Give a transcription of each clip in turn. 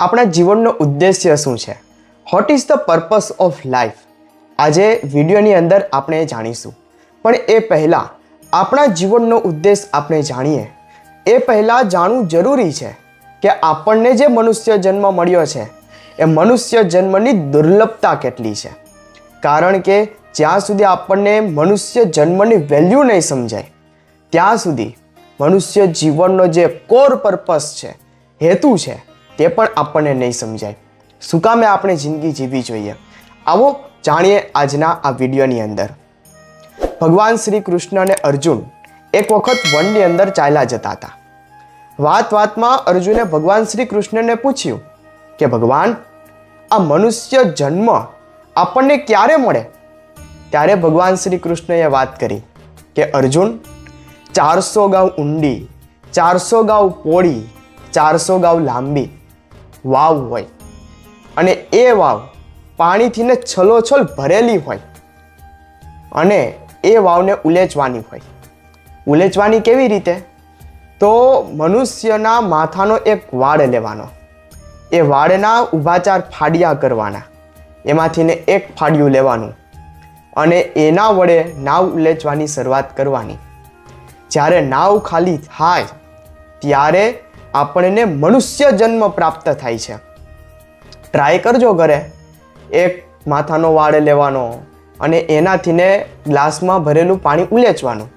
આપણા જીવનનો ઉદ્દેશ્ય શું છે? What is the purpose of life? આજે વિડીયોની અંદર આપણે જાણીશું. પણ એ પહેલાં આપણા જીવનનો ઉદ્દેશ આપણે જાણીએ એ પહેલાં જાણવું જરૂરી છે કે આપણને જે મનુષ્ય જન્મ મળ્યો છે એ મનુષ્ય જન્મની દુર્લભતા કેટલી છે. કારણ કે જ્યાં સુધી આપણને મનુષ્ય જન્મની વેલ્યુ નહીં સમજાય ત્યાં સુધી મનુષ્ય જીવનનો જે કોર પર્પસ છે, હેતુ છે, તે પણ આપણને નહીં સમજાય. શું કામે આપણે જિંદગી જીવવી જોઈએ? આવો જાણીએ આજના આ વિડીયોની અંદર. ભગવાન શ્રી કૃષ્ણ અને અર્જુન એક વખત વનની અંદર ચાલ્યા જતા હતા. વાતમાં અર્જુને ભગવાન શ્રી કૃષ્ણને પૂછ્યું કે ભગવાન, આ મનુષ્ય જન્મ આપણને ક્યારે મળે? ત્યારે ભગવાન શ્રી કૃષ્ણએ વાત કરી કે અર્જુન, 400 ગાઉ ઊંડી, 400 ગાઉ પહોળી, 400 ગાઉ લાંબી વાવ હોય અને એ વાવ પાણીથી ને છલોછલ ભરેલી હોય અને એ વાવને ઉલેચવાની હોય. ઉલેચવાની કેવી રીતે? તો મનુષ્યના માથાનો એક વાળ લેવાનો, એ વાળના ઊભા 4 ફાડિયા કરવાના, એમાંથી ને એક ફાડિયું લેવાનું અને એના વડે નાવ ઉલેચવાની શરૂઆત કરવાની. જ્યારે નાવ ખાલી થાય ત્યારે આપણને મનુષ્ય જન્મ પ્રાપ્ત થાય છે. ટ્રાય કરજો ઘરે, એક માથાનો વાળ લેવાનો અને એનાથી ને ગ્લાસમાં ભરેલું પાણી ઉલેચવાનું.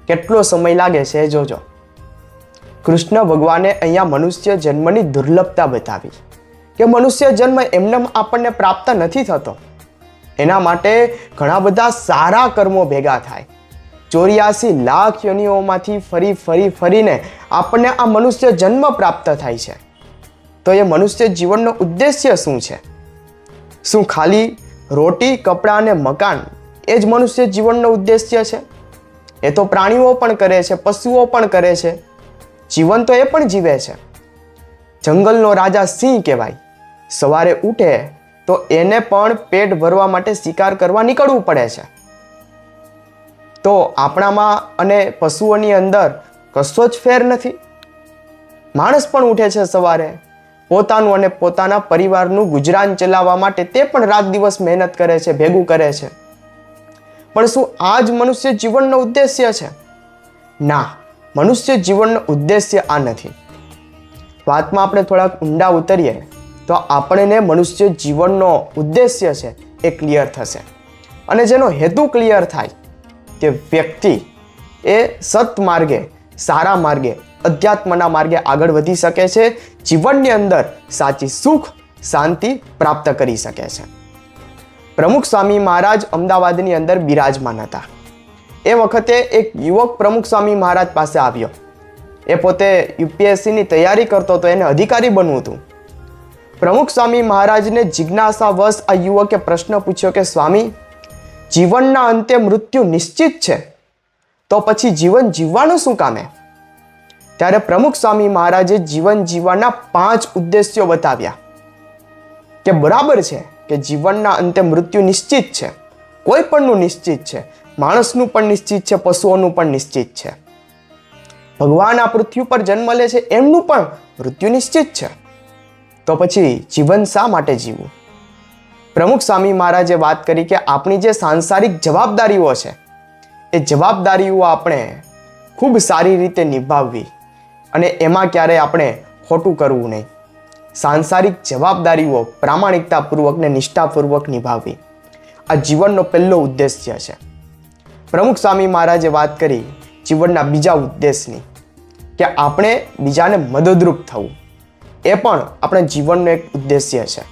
કેટલો સમય લાગે છે એ જોજો. કૃષ્ણ ભગવાને અહીંયા મનુષ્ય જન્મની દુર્લભતા બતાવી કે મનુષ્ય જન્મ એમને આપણને પ્રાપ્ત નથી થતો. એના માટે ઘણા બધા સારા કર્મો ભેગા થાય. 84 લાખ યોનિઓમાંથી ફરીને આપણને આ મનુષ્ય જન્મ પ્રાપ્ત થાય છે. તો એ મનુષ્ય જીવનનો ઉદ્દેશ્ય શું છે? શું ખાલી રોટી, કપડાં અને મકાન એ જ મનુષ્ય જીવનનો ઉદ્દેશ્ય છે? એ તો પ્રાણીઓ પણ કરે છે, પશુઓ પણ કરે છે, જીવન તો એ પણ જીવે છે. જંગલનો રાજા સિંહ કહેવાય. સવારે ઉઠે તો એને પણ પેટ ભરવા માટે શિકાર કરવા નીકળવું પડે છે. તો આપણામાં અને પશુઓની અંદર કશો જ ફેર નથી. માણસ પણ ઉઠે છે સવારે, પોતાનું અને પોતાના પરિવારનું ગુજરાન ચલાવવા માટે તે પણ રાત દિવસ મહેનત કરે છે, ભેગું કરે છે. પણ શું આ જ મનુષ્ય જીવનનો ઉદ્દેશ્ય છે? ના, મનુષ્ય જીવનનો ઉદ્દેશ્ય આ નથી. વાતમાં આપણે થોડાક ઊંડા ઉતરીએ તો આપણને મનુષ્ય જીવનનો ઉદ્દેશ્ય છે એ ક્લિયર થશે. અને જેનો હેતુ ક્લિયર થાય તે વ્યક્તિ એ સત્માર્ગે, સારા માર્ગે, અધ્યાત્મના માર્ગે આગળ વધી શકે છે. જીવનની અંદર સાચી સુખ, શાંતિ પ્રાપ્ત કરી શકે છે. પ્રમુખ સ્વામી મહારાજ અમદાવાદની અંદર બિરાજમાન હતા. એ વખતે એક યુવક પ્રમુખ સ્વામી મહારાજ પાસે આવ્યો. એ પોતે યુપીએસસીની તૈયારી કરતો હતો, એને અધિકારી બનવું હતું. પ્રમુખ સ્વામી મહારાજને જિજ્ઞાસાવશ આ યુવકે પ્રશ્ન પૂછ્યો કે સ્વામી, જીવનના અંતે મૃત્યુ નિશ્ચિત છે, તો પછી જીવન જીવવાનું શું કામે? ત્યારે પ્રમુખ સ્વામી મહારાજે જીવન જીવવાના 5 ઉદ્દેશ્યો બતાવ્યા કે બરાબર છે કે જીવનના અંતે મૃત્યુ નિશ્ચિત છે, કોઈ પણનું નિશ્ચિત છે, માણસનું પણ નિશ્ચિત છે, પશુઓનું પણ નિશ્ચિત છે. ભગવાન આ પૃથ્વી પર જન્મ લે છે એમનું પણ મૃત્યુ નિશ્ચિત છે. તો પછી જીવન શા માટે જીવવું? પ્રમુખ સ્વામી મહારાજે વાત કરી કે આપણી જે સાંસારિક જવાબદારીઓ છે એ જવાબદારીઓ આપણે ખૂબ સારી રીતે નિભાવવી અને એમાં ક્યારેય આપણે ખોટું કરવું નહીં. સાંસારિક જવાબદારીઓ પ્રામાણિકતાપૂર્વક ને નિષ્ઠાપૂર્વક નિભાવવી, આ જીવનનો પહેલો ઉદ્દેશ્ય છે. પ્રમુખ સ્વામી મહારાજે વાત કરી જીવનના બીજા ઉદ્દેશની કે આપણે બીજાને મદદરૂપ થવું, એ પણ આપણા જીવનનો એક ઉદ્દેશ્ય છે.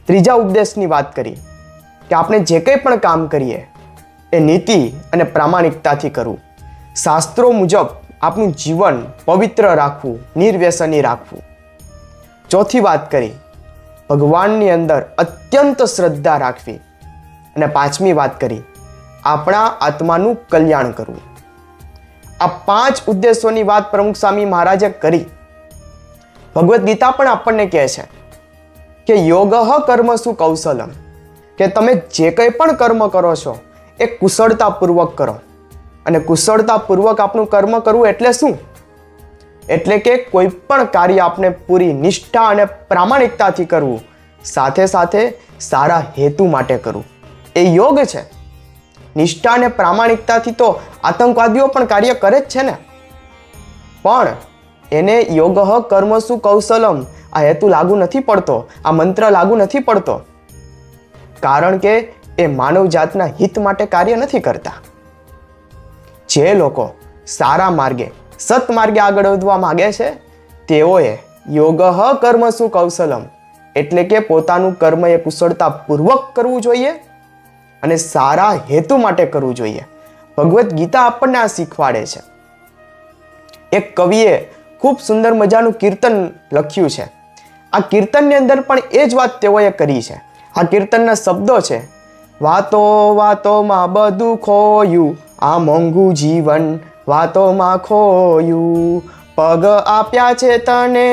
ત્રીજા ઉદ્દેશની વાત કરી કે આપણે જે કંઈ પણ કામ કરીએ એ નીતિ અને પ્રામાણિકતાથી કરવું, શાસ્ત્રો મુજબ આપણું જીવન પવિત્ર રાખવું, નિર્વ્યસની રાખવું. ચોથી વાત કરી ભગવાનની અંદર અત્યંત શ્રદ્ધા રાખવી અને 5મી વાત કરી આપણા આત્માનું કલ્યાણ કરવું. આ 5 ઉદ્દેશોની વાત પ્રમુખ સ્વામી મહારાજે કરી. ભગવદ્ ગીતા પણ આપણને કહે છે કે યોગઃ કર્મસુ કૌશલમ, કે તમે જે કંઈ પણ કર્મ કરો છો એ કુશળતાપૂર્વક કરો. અને કુશળતાપૂર્વક આપણું કર્મ કરવું એટલે શું? એટલે કે કોઈ પણ કાર્ય આપણે પૂરી નિષ્ઠા અને પ્રામાણિકતાથી કરવું, સાથે સાથે સારા હેતુ માટે કરવું, એ યોગ છે. નિષ્ઠા અને પ્રામાણિકતાથી તો આતંકવાદીઓ પણ કાર્ય કરે જ છે ને, પણ એને યોગ કર્મસુ કૌશલમ આ હેતુ લાગુ નથી પડતો, આ મંત્ર લાગુ નથી પડતો, કારણ કે એ માનવ જાતના હિત માટે કાર્ય નથી કરતા. જે લોકો સારા માર્ગે સત્માર્ગે આગળ વધવા માંગે છે તેઓએ યોગ કર્મસુ કૌશલમ એટલે કે પોતાનું કર્મ એ કુશળતાપૂર્વક કરવું જોઈએ અને સારા હેતુ માટે કરવું જોઈએ. ભગવદ્ ગીતા આપણને આ શીખવાડે છે. એક કવિએ ખૂબ સુંદર મજાનું કીર્તન લખ્યું છે. આ કીર્તનની અંદર પણ એ જ વાત તેઓએ કરી છે. આ કીર્તનના શબ્દો છે, વાતો વાતોમાં બધું ખોયું, આ મોંઘું જીવન વાતોમાં ખોયું, પગ આપ્યા છે તને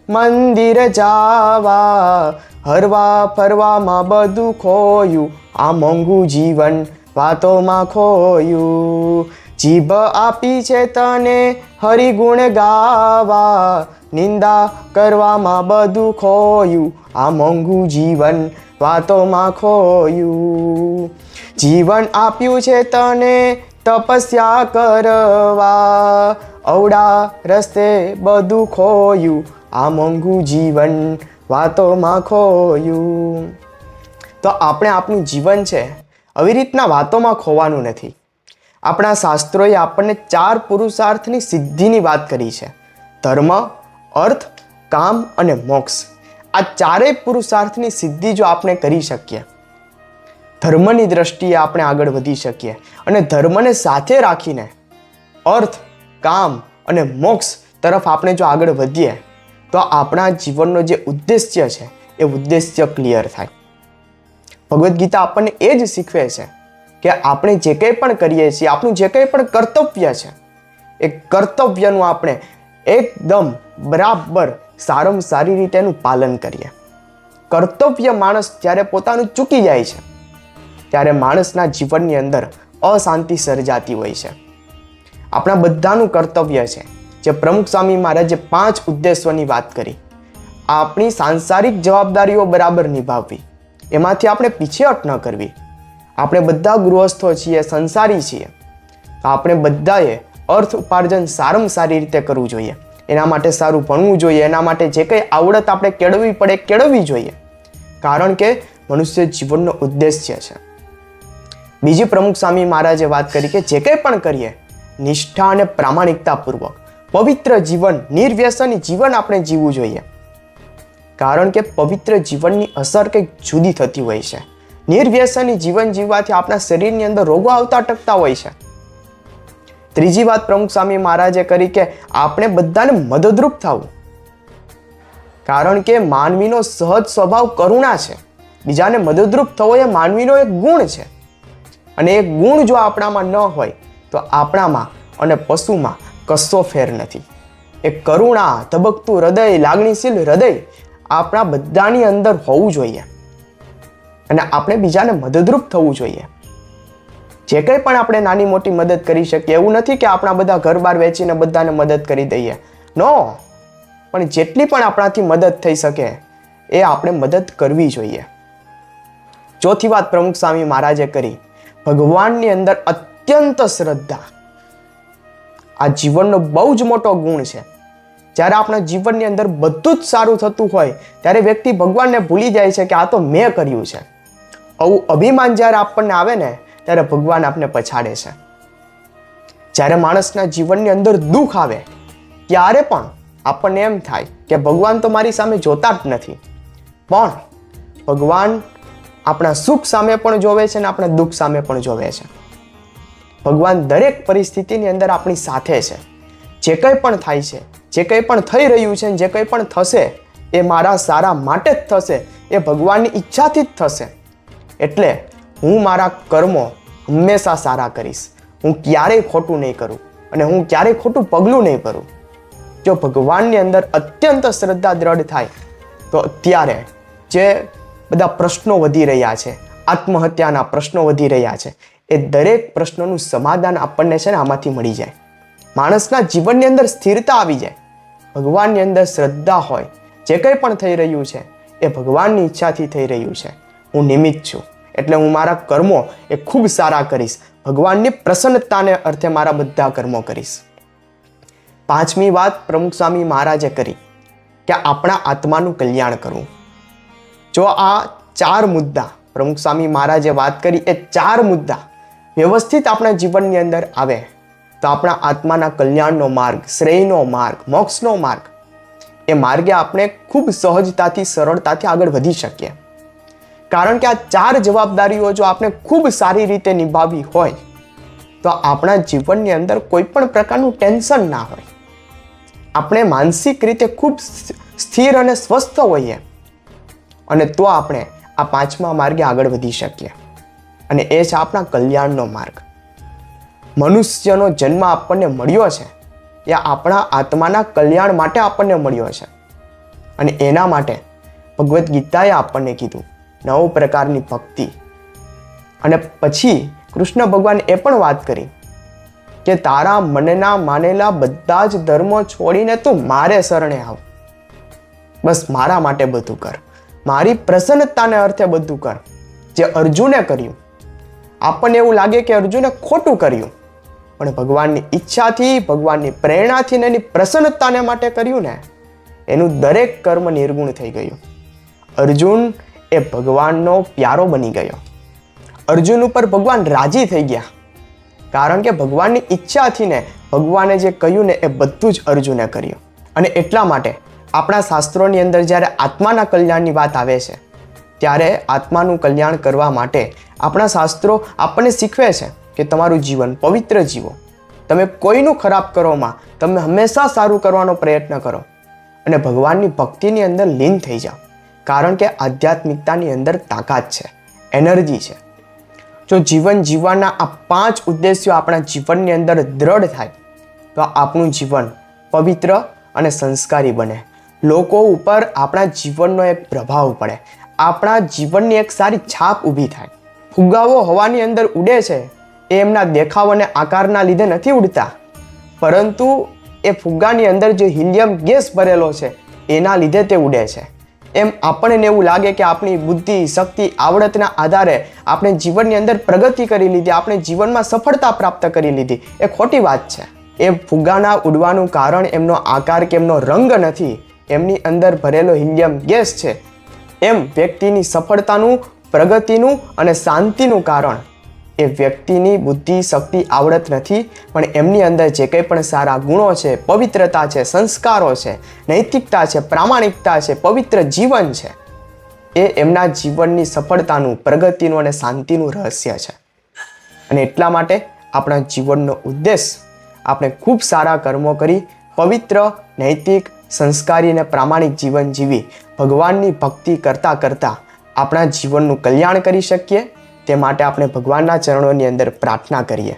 મંદિર જાવા, હરવા ફરવામાં બધું ખોયું, આ મોંઘું જીવન વાતોમાં ખોયું, જીભ આપી છે તને હરિગુણ ગાવા, નિંદા કરવામાં બધું ખોયું, આ મોંઘું જીવન વાતોમાં ખોયું, જીવન આપ્યું છે તને તપસ્યા કરવા, અવડા રસ્તે બધું ખોયું, આ મોંઘું જીવન વાતોમાં ખોયું. તો આપણે આપણું જીવન છે આવી રીતના વાતોમાં ખોવાનું નથી. આપણા શાસ્ત્રોએ આપણને 4 પુરુષાર્થની સિદ્ધિની વાત કરી છે: ધર્મ, અર્થ, કામ અને મોક્ષ. આ 4 પુરુષાર્થની સિદ્ધિ જો આપણે કરી શકીએ, ધર્મની દ્રષ્ટિએ આપણે આગળ વધી શકીએ અને ધર્મને સાથે રાખીને અર્થ, કામ અને મોક્ષ તરફ આપણે જો આગળ વધીએ તો આપણા જીવનનો જે ઉદ્દેશ્ય છે એ ઉદ્દેશ્ય ક્લિયર થાય. ભગવદ્ ગીતા આપણને એ જ શીખવે છે કે આપણે જે કંઈ પણ કરીએ છીએ, આપણું જે કંઈ પણ કર્તવ્ય છે, એ કર્તવ્યનું આપણે એકદમ બરાબર સારામાં સારી રીતે એનું પાલન કરીએ. કર્તવ્ય માણસ જ્યારે પોતાનું ચૂકી જાય છે ત્યારે માણસના જીવનની અંદર અશાંતિ સર્જાતી હોય છે. આપણા બધાનું કર્તવ્ય છે, જે પ્રમુખ સ્વામી મહારાજે 5 ઉદ્દેશોની વાત કરી, આપણી સાંસારિક જવાબદારીઓ બરાબર નિભાવવી, એમાંથી આપણે પીછેહટ ન કરવી. આપણે બધા ગૃહસ્થો છીએ, સંસારી છીએ, આપણે બધાએ અર્થ ઉપાર્જન સારામાં સારી રીતે કરવું જોઈએ. એના માટે સારું ભણવું જોઈએ, એના માટે જે કંઈ આવડત આપણે કેળવવી પડે કેળવવી જોઈએ, કારણ કે મનુષ્ય જીવનનો ઉદ્દેશ્ય છે. બીજી પ્રમુખ સ્વામી મહારાજે વાત કરી કે જે કંઈ પણ કરીએ નિષ્ઠા અને પ્રામાણિકતાપૂર્વક પવિત્ર જીવન, નિર્વ્યસની જીવન આપણે જીવવું જોઈએ, કારણ કે પવિત્ર જીવનની અસર કંઈક જુદી થતી હોય છે. નિર્વ્યસની જીવન જીવવાથી આપણા શરીરની અંદર રોગો આવતા અટકતા હોય છે. ત્રીજી વાત પ્રમુખ સ્વામી મહારાજે કરી કે આપણે બધાને મદદરૂપ થવું, કારણ કે માનવીનો સહજ સ્વભાવ કરુણા છે. બીજાને મદદરૂપ થવો એ માનવીનો એક ગુણ છે, અને એ ગુણ જો આપણામાં ન હોય તો આપણામાં અને પશુમાં કશો ફેર નથી. એ કરુણા, ધબકતું હૃદય, લાગણીશીલ હૃદય આપણા બધાની અંદર હોવું જોઈએ અને આપણે બીજાને મદદરૂપ થવું જોઈએ. જે કંઈ પણ આપણે નાની મોટી મદદ કરી શકીએ, એવું નથી કે આપણા બધા ઘર બાર વેચીને બધાને મદદ કરી દઈએ, નો, પણ જેટલી પણ આપણાથી મદદ થઈ શકે એ આપણે મદદ કરવી જોઈએ. ચોથી વાત પ્રમુખ સ્વામી મહારાજે કરી, ભગવાનની અંદર અત્યંત શ્રદ્ધા. આ જીવનનો બહુ જ મોટો ગુણ છે. જ્યારે આપણા જીવનની અંદર બધું જ સારું થતું હોય ત્યારે વ્યક્તિ ભગવાનને ભૂલી જાય છે કે આ તો મેં કર્યું છે. આવું અભિમાન જ્યારે આપણને આવે ને ત્યારે ભગવાન આપને પછાડે છે. જ્યારે માણસના જીવનની અંદર દુઃખ આવે ત્યારે પણ આપણને એમ થાય કે ભગવાન તો મારી સામે જોતા જ નથી, પણ ભગવાન આપણા સુખ સામે પણ જોવે છે અને આપણા દુઃખ સામે પણ જોવે છે. ભગવાન દરેક પરિસ્થિતિની અંદર આપણી સાથે છે. જે કંઈ પણ થાય છે, જે કંઈ પણ થઈ રહ્યું છે, જે કંઈ પણ થશે એ મારા સારા માટે જ થશે, એ ભગવાનની ઈચ્છાથી જ થશે. એટલે હું મારા કર્મો હંમેશા સારા કરીશ, હું ક્યારેય ખોટું નહીં કરું અને હું ક્યારેય ખોટું પગલું નહીં ભરું. જો ભગવાનની અંદર અત્યંત શ્રદ્ધા દ્રઢ થાય તો અત્યારે જે બધા પ્રશ્નો વધી રહ્યા છે, આત્મહત્યાના પ્રશ્નો વધી રહ્યા છે, એ દરેક પ્રશ્નોનું સમાધાન આપણને છે ને આમાંથી મળી જાય. માણસના જીવનની અંદર સ્થિરતા આવી જાય. ભગવાનની અંદર શ્રદ્ધા હોય, જે કંઈ પણ થઈ રહ્યું છે એ ભગવાનની ઈચ્છાથી થઈ રહ્યું છે. હું નિમિત્ત છું, એટલે હું મારા કર્મો એ ખૂબ સારા કરીશ. ભગવાનની પ્રસન્નતાને અર્થે મારા બધા કર્મો કરીશ. પાંચમી વાત પ્રમુખ સ્વામી મહારાજે કરી કે આપણા આત્માનું કલ્યાણ કરવું. જો આ 4 મુદ્દા પ્રમુખ સ્વામી મહારાજે વાત કરી, એ 4 મુદ્દા વ્યવસ્થિત આપણા જીવનની અંદર આવે તો આપણા આત્માના કલ્યાણનો માર્ગ, શ્રેયનો માર્ગ, મોક્ષનો માર્ગ, એ માર્ગે આપણે ખૂબ સહજતાથી, સરળતાથી આગળ વધી શકીએ. કારણ કે આ 4 જવાબદારીઓ જો આપણે ખૂબ સારી રીતે નિભાવી હોય તો આપણા જીવનની અંદર કોઈ પણ પ્રકારનું ટેન્શન ના હોય. આપણે માનસિક રીતે ખૂબ સ્થિર અને સ્વસ્થ હોઈએ અને તો આપણે આ 5મા માર્ગે આગળ વધી શકીએ. અને એ છે આપણા કલ્યાણનો માર્ગ. મનુષ્યનો જન્મ આપણને મળ્યો છે એ આપણા આત્માના કલ્યાણ માટે આપણને મળ્યો છે. અને એના માટે ભગવદ્ ગીતાએ આપણને કીધું 9 પ્રકારની ભક્તિ. અને પછી કૃષ્ણ ભગવાન એ પણ વાત કરી કે તારા મનના માનેલા બધા જ ધર્મો છોડીને તું મારે શરણે આવ. બસ મારા માટે બધું કર, મારી પ્રસન્નતાને અર્થે બધું કર. જે અર્જુને કર્યું, આપણને એવું લાગે કે અર્જુને ખોટું કર્યું, પણ ભગવાનની ઈચ્છાથી, ભગવાનની પ્રેરણાથી ને એની પ્રસન્નતાને માટે કર્યું ને, એનું દરેક કર્મ નિર્ગુણ થઈ ગયું. અર્જુન એ ભગવાનનો પ્યારો બની ગયો. અર્જુન ઉપર ભગવાન રાજી થઈ ગયા, કારણ કે ભગવાનની ઈચ્છાથી ને ભગવાને જે કહ્યું ને એ બધું જ અર્જુને કર્યું. અને એટલા માટે આપણા શાસ્ત્રોની અંદર જ્યારે આત્માના કલ્યાણની વાત આવે છે ત્યારે આત્માનું કલ્યાણ કરવા માટે આપણા શાસ્ત્રો આપણને શીખવે છે કે તમારું જીવન પવિત્ર જીવો. તમે કોઈનું ખરાબ કરવામાં, તમે હંમેશા સારું કરવાનો પ્રયત્ન કરો અને ભગવાનની ભક્તિની અંદર લીન થઈ જાઓ. કારણ કે આધ્યાત્મિકતાની અંદર તાકાત છે, એનર્જી છે. જો જીવન જીવવાના આ 5 ઉદ્દેશ્યો આપણા જીવનની અંદર દ્રઢ થાય તો આપણું જીવન પવિત્ર અને સંસ્કારી બને. લોકો ઉપર આપણા જીવનનો એક પ્રભાવ પડે, આપણા જીવનની એક સારી છાપ ઊભી થાય. ફુગ્ગાઓ હવાની અંદર ઉડે છે એ એમના દેખાવ અને આકારના લીધે નથી ઉડતા, પરંતુ એ ફુગ્ગાની અંદર જે હિલિયમ ગેસ ભરેલો છે એના લીધે તે ઉડે છે. એમ આપણને એવું લાગે કે આપણી બુદ્ધિ, શક્તિ, આવડતના આધારે આપણે જીવનની અંદર પ્રગતિ કરી લીધી, આપણે જીવનમાં સફળતા પ્રાપ્ત કરી લીધી, એ ખોટી વાત છે. એ ફુગ્ગાના ઉડવાનું કારણ એમનો આકાર કે એમનો રંગ નથી, એમની અંદર ભરેલો હિલિયમ ગેસ છે. એમ વ્યક્તિની સફળતાનું, પ્રગતિનું અને શાંતિનું કારણ એ વ્યક્તિની બુદ્ધિ, શક્તિ, આવડત નથી, પણ એમની અંદર જે કંઈ પણ સારા ગુણો છે, પવિત્રતા છે, સંસ્કારો છે, નૈતિકતા છે, પ્રામાણિકતા છે, પવિત્ર જીવન છે, એ એમના જીવનની સફળતાનું, પ્રગતિનું અને શાંતિનું રહસ્ય છે. અને એટલા માટે આપણા જીવનનો ઉદ્દેશ આપણે ખૂબ સારા કર્મો કરી પવિત્ર, નૈતિક, સંસ્કારી અને પ્રામાણિક જીવન જીવી ભગવાનની ભક્તિ કરતાં કરતાં આપણા જીવનનું કલ્યાણ કરી શકીએ. તે માટે આપણે ભગવાનના ચરણોની અંદર પ્રાર્થના કરીએ.